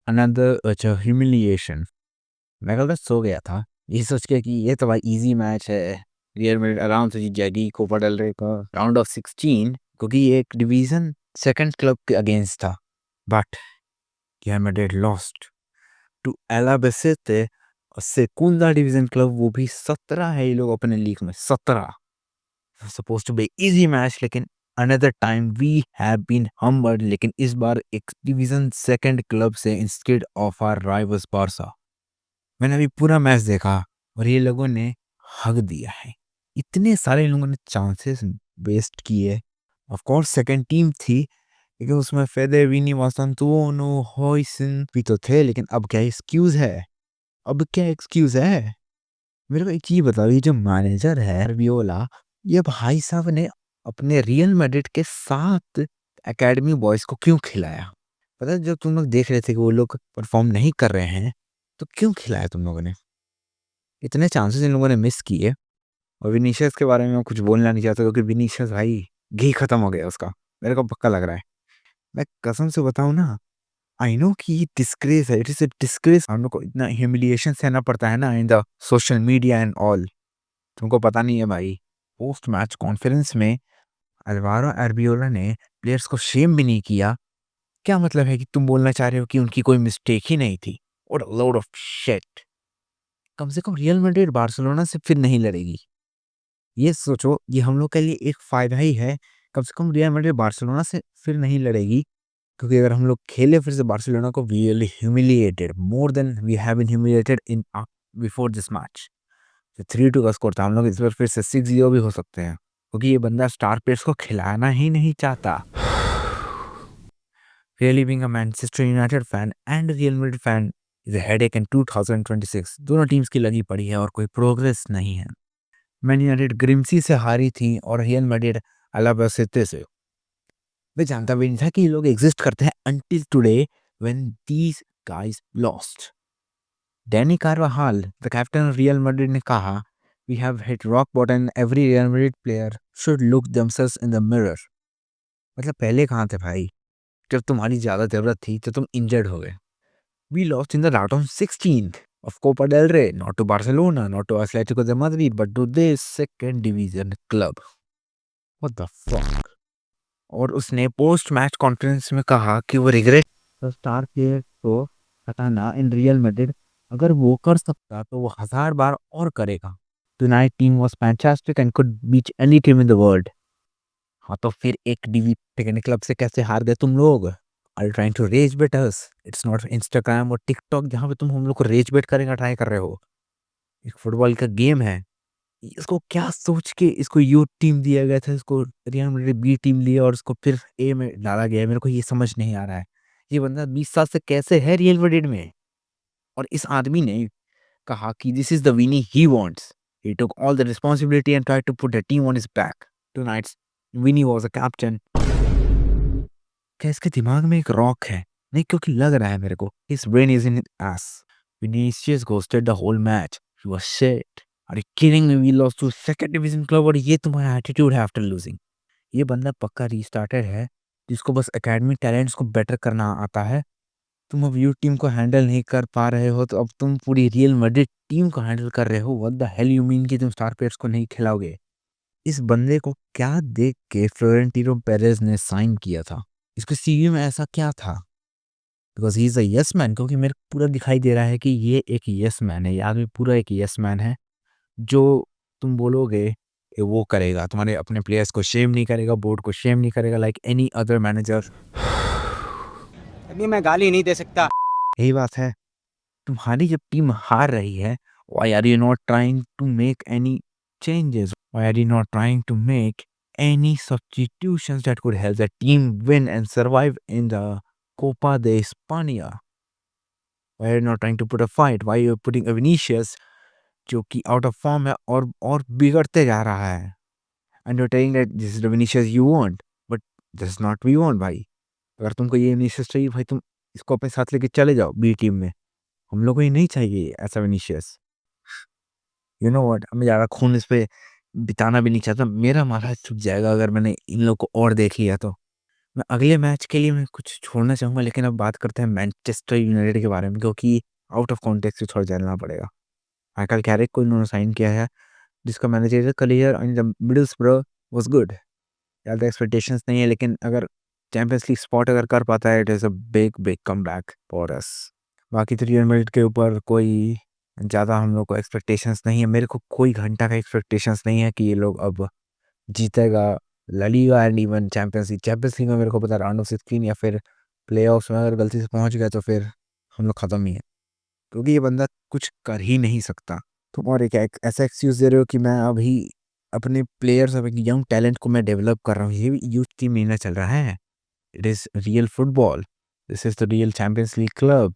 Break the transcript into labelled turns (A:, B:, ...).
A: Another अच्छा humiliation. मैं कल रात सो गया था ये सोच के कि ये तो भाई इजी मैच है, रियल मैड्रिड आराम से जीत जाएगी कोपा डेल रे का राउंड ऑफ 16, क्योंकि ये एक डिवीजन सेकंड क्लब के अगेंस्ट था। But Real Madrid lost to Albacete और सेकुंडा डिवीजन क्लब, वो भी 17 है ये लोग अपने लीग में 17। Suppose to be easy match, लेकिन another time we have been humbled, लेकिन इस बार एक डिवीजन सेकंड क्लब से instead of our rivals Barca. मैंने अभी पूरा मैच देखा और ये लोगों ने हक दिया है, इतने सारे लोगों ने चांसेस वेस्ट किए। ऑफ कोर्स सेकंड टीम थी, लेकिन उसमें फेदे विनी वासंतुओनो हॉयसन भी तो थे, लेकिन अब क्या एक्सक्यूज है? अब क्या एक्सक्यूज है? मेरे को एक चीज बताओ, ये जो मैनेजर है वियोला, ये भाई साहब ने अपने रियल मैड्रिड के 7 एकेडमी बॉयज को क्यों खिलाया? पता है, जब तुम लोग देख रहे थे कि वो लोग परफॉर्म नहीं कर रहे हैं, तो क्यों खिलाया तुम लोगों ने? इतने चांसेस इन लोगों ने मिस किए। और विनीशियस के बारे में मैं कुछ बोलना नहीं चाहता, क्योंकि विनीशियस भाई घी खत्म हो गया उसका, मेरे को पक्का लग रहा है। मैं कसम से बताऊं ना, आई नो कि ये डिस्ग्रेस है, इट इज अ डिस्ग्रेस। हम लोग को इतना ह्यूमिलिएशन सहना पड़ता है ना in the social media and all. तुमको पता नहीं है भाई, पोस्ट मैच कॉन्फ्रेंस में अल्वारो अरबियोला ने प्लेयर्स को शेम भी नहीं किया। क्या मतलब है कि तुम बोलना चाह रहे हो कि उनकी कोई मिस्टेक ही नहीं थी? What a load of shit. कम से कम रियल मैड्रिड बार्सिलोना से फिर नहीं लड़ेगी, ये सोचो, ये हम लोग के लिए एक फायदा ही है। कम से कम रियल मैड्रिड बार्सिलोना से फिर नहीं लड़ेगी, क्योंकि अगर हम लोग खेले फिर से बार्सिलोना को, we will humiliated more than we have been humiliated in before this match. 3-2 का स्कोर था, हम लोग इस बार फिर से 6-0 भी हो सकते हैं, क्योंकि ये बंदा स्टार प्लेयर्स को खिलाना ही नहीं चाहता। Really being a Manchester United fan and a Real Madrid fan is a headache in 2026। दोनों टीम्स की लगी पड़ी है और कोई प्रोग्रेस नहीं है। मैन यूनाइटेड ग्रिम्सी से हारी थी और रियल मैड्रिड अलाबासेते से। मैं जानता भी नहीं था कि ये लोग एग्जिस्ट करते हैं until today when these guys lost। Danny कार्वाहाल, the captain of real Madrid, ने कहा, "We have hit rock bottom and every Real Madrid player should look themselves in the mirror"। मतलब पहले कहाँ थे भाई? जब तुम्हारी ज़्यादा ज़रूरत थी तो तुम इंजर्ड हो गए। We lost in the round of 16th of Copa del Rey, not to Barcelona, not to Atletico de Madrid, but to this second division club। What the fuck? और उसने पोस्ट मैच कॉन्फ्रेंस में कहा कि वो regret star player को हटाना in real Madrid, अगर वो कर सकता तो वो 1000 बार और करेगा। Tonight team was fantastic and could beat any team in the world। हाँ तो फिर एक डिवीजन क्लब से कैसे हार गए तुम लोग? Are you trying to rage bait us? It's not Instagram और टिकटॉक जहाँ पे तुम हम लोग को रेज बेट करने का ट्राई कर रहे हो। एक फुटबॉल का गेम है। इसको क्या सोच के इसको यू टीम दिया गया था, इसको रियल मैड्रिड बी टीम लिया और उसको फिर ए में डाला गया है, मेरे को ये समझ नहीं आ रहा है। ये बंदा 20 साल से कैसे है रियल मैड्रिड में? और इस आदमी ने कहा कि this is the Vini he wants. He took all the responsibility and tried to put the team on his back. Tonight's Vini was a captain. क्या इसके दिमाग में एक रॉक है? नहीं, क्योंकि लग रहा है मेरे को his brain is in his ass. Vinicius ghosted the whole match, he was shit. Are you kidding me? We lost to second division club और ये तुम्हारा एटीट्यूड है आफ्टर लूजिंग। ये बंदा पक्का रीस्टार्टर है, जिसको बस एकेडमी टैलेंट्स को बेटर करना आता है। तुम अब यू टीम को हैंडल नहीं कर पा रहे हो, तो अब तुम पूरी रियल मैड्रिड टीम को हैंडल कर रहे हो। What the hell you mean कि तुम स्टार प्लेयर्स को नहीं खिलाओगे? इस बंदे को क्या देख के फ्लोरेंटिनो पेरेज ने साइन किया था? इसके सीवी में ऐसा क्या था? Because he is a yes man, क्योंकि मेरे को पूरा दिखाई दे रहा है कि ये एक यस मैन है, ये आदमी पूरा एक यस मैन है। जो तुम बोलोगे कि वो करेगा, तुम्हारे अपने प्लेयर्स को शेम नहीं करेगा, बोर्ड को शेम नहीं करेगा, लाइक एनी अदर मैनेजर।
B: अभी मैं गाली नहीं दे सकता।
A: यही बात है, तुम्हारी जब टीम हार रही है, why are you not trying to make any changes? Why are you not trying to make any substitutions that could help the team win and survive in the Copa de España? Why are you not trying to put a fight? Why are you putting a Vinicius जो कि out of form है और बिगड़ते जा रहा है? And you telling that this is the Vinicius you want, but this is not we want भाई। अगर तुमको ये विनीशियस चाहिए भाई, तुम इसको अपने साथ लेके चले जाओ बी टीम में। हम लोग को ये नहीं चाहिए ऐसा विनीशियस। यू नो व्हाट, मैं ज़्यादा खून इस पे बिताना भी नहीं चाहता, मेरा माथा छूट जाएगा अगर मैंने इन लोग को और देख लिया तो। मैं अगले मैच के लिए मैं कुछ छोड़ना चाहूँगा, लेकिन अब बात करते हैं मैनचेस्टर यूनाइटेड के बारे में, क्योंकि आउट ऑफ कॉन्टेक्स्ट से थोड़ा जानना पड़ेगा। माइकल कैरिक को इन्होंने साइन किया है, जिसका managerial career in the Middlesbrough was good. ज़्यादा एक्सपेक्टेशंस नहीं है, लेकिन अगर चैंपियंस लीग स्पॉट अगर कर पाता है, it is a big big comeback for us. बाकी तो रियल मैड्रिड के ऊपर कोई ज़्यादा हम लोग को एक्सपेक्टेशंस नहीं है। मेरे को कोई घंटा का एक्सपेक्टेशंस नहीं है कि ये लोग अब जीतेगा La Liga and even Champions League. Champions League में मेरे को पता है राउंड ऑफ 16 या फिर प्लेऑफ्स में अगर गलती से पहुंच गया तो फिर हम लोग खत्म ही है, क्योंकि ये बंदा कुछ कर ही नहीं सकता। तुम और एक ऐसा एक्सक्यूज दे रहे हो कि मैं अभी अपने प्लेयर्स और यंग टैलेंट को मैं डेवलप कर रहा हूँ। ये भी यूथ टीम में ना चल रहा है। It is real football. This is the real champions league club.